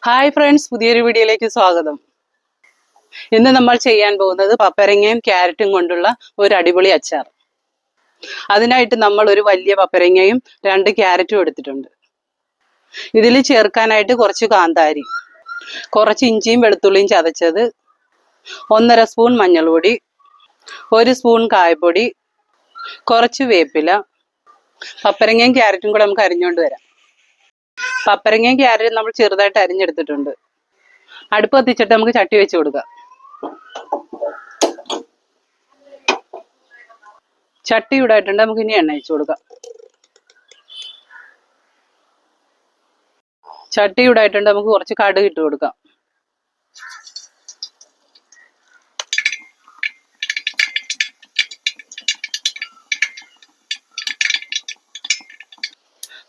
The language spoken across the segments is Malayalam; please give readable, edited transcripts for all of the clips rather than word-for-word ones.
ഹായ് ഫ്രണ്ട്സ്, പുതിയൊരു വീഡിയോയിലേക്ക് സ്വാഗതം. ഇന്ന് നമ്മൾ ചെയ്യാൻ പോകുന്നത് പപ്പരങ്ങയും ക്യാരറ്റും കൊണ്ടുള്ള ഒരു അടിപൊളി അച്ചാർ. അതിനായിട്ട് നമ്മൾ ഒരു വലിയ പപ്പരങ്ങയും 2 ക്യാരറ്റും എടുത്തിട്ടുണ്ട്. ഇതിൽ ചേർക്കാനായിട്ട് കുറച്ച് കാന്താരി, കുറച്ച് ഇഞ്ചിയും വെളുത്തുള്ളിയും ചതച്ചത്, 1.5 സ്പൂൺ മഞ്ഞൾപ്പൊടി, 1 സ്പൂൺ കായപ്പൊടി, കുറച്ച് വേപ്പില. പപ്പരങ്ങയും ക്യാരറ്റും കൂടെ നമുക്ക് അരിഞ്ഞുകൊണ്ട് വരാം. പപ്പരങ്ങയും ക്യാരറ്റും നമ്മൾ ചെറുതായിട്ട് അരിഞ്ഞെടുത്തിട്ടുണ്ട്. അടുപ്പ് കത്തിച്ചിട്ട് നമുക്ക് ചട്ടി വെച്ച് കൊടുക്കാം. ചട്ടി ചൂടായിട്ടുണ്ട്, നമുക്ക് ഇനി എണ്ണ ഒഴിച്ചു കൊടുക്കാം. ചട്ടി ചൂടായിട്ടുണ്ട്, നമുക്ക് കുറച്ച് കടുക് ഇട്ട് കൊടുക്കാം.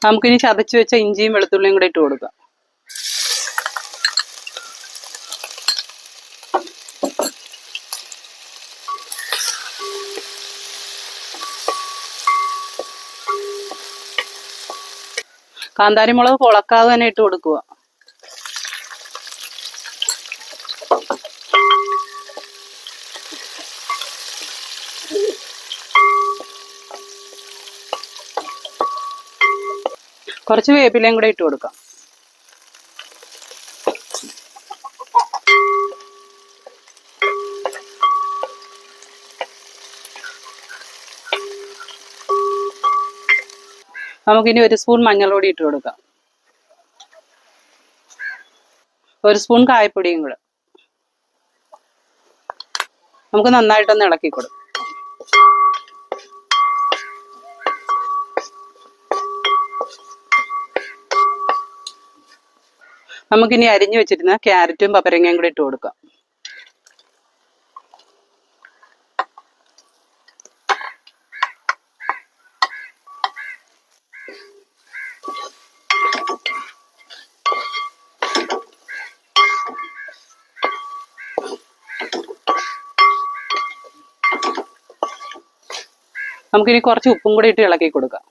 നമുക്കിനി ചതച്ച് വെച്ച ഇഞ്ചിയും വെളുത്തുള്ളിയും കൂടെ ഇട്ട് കൊടുക്കാം. കാന്താരി മുളക് പൊളക്കാതെ തന്നെ ഇട്ട് കൊടുക്കുക. കുറച്ച് വേപ്പിലയും കൂടെ ഇട്ട് കൊടുക്കാം. നമുക്കിനി 1 സ്പൂൺ മഞ്ഞൾപ്പൊടി ഇട്ട് കൊടുക്കാം. 1 സ്പൂൺ കായപ്പൊടിയും കൂടെ. നമുക്ക് നന്നായിട്ടൊന്ന് ഇളക്കി കൊടുക്കാം. നമുക്കിനി അരിഞ്ഞു വെച്ചിരുന്ന ക്യാരറ്റും പപ്പരങ്ങയും കൂടി ഇട്ട് കൊടുക്കാം. നമുക്കിനി കുറച്ച് ഉപ്പും കൂടി ഇട്ട് ഇളക്കി കൊടുക്കാം.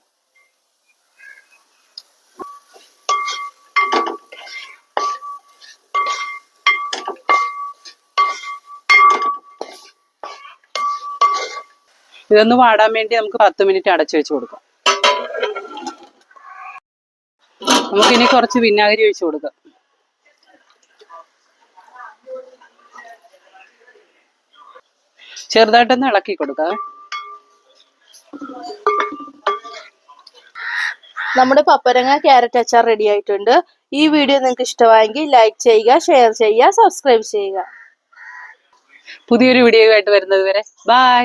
ഇതൊന്ന് വാടാൻ വേണ്ടി നമുക്ക് 10 മിനിറ്റ് അടച്ചു വെച്ച് കൊടുക്കാം. നമുക്കിനി കുറച്ച് വിനാഗിരി ഒഴിച്ചു കൊടുക്കാം. ചെറുതായിട്ടൊന്ന് ഇളക്കി കൊടുക്കാം. നമ്മുടെ പപ്പരങ്ങ ക്യാരറ്റ് അച്ചാർ റെഡി ആയിട്ടുണ്ട്. ഈ വീഡിയോ നിങ്ങൾക്ക് ഇഷ്ടമായെങ്കിൽ ലൈക്ക് ചെയ്യുക, ഷെയർ ചെയ്യുക, സബ്സ്ക്രൈബ് ചെയ്യുക. പുതിയൊരു വീഡിയോ ആയിട്ട് വരുന്നത് വരെ ബൈ.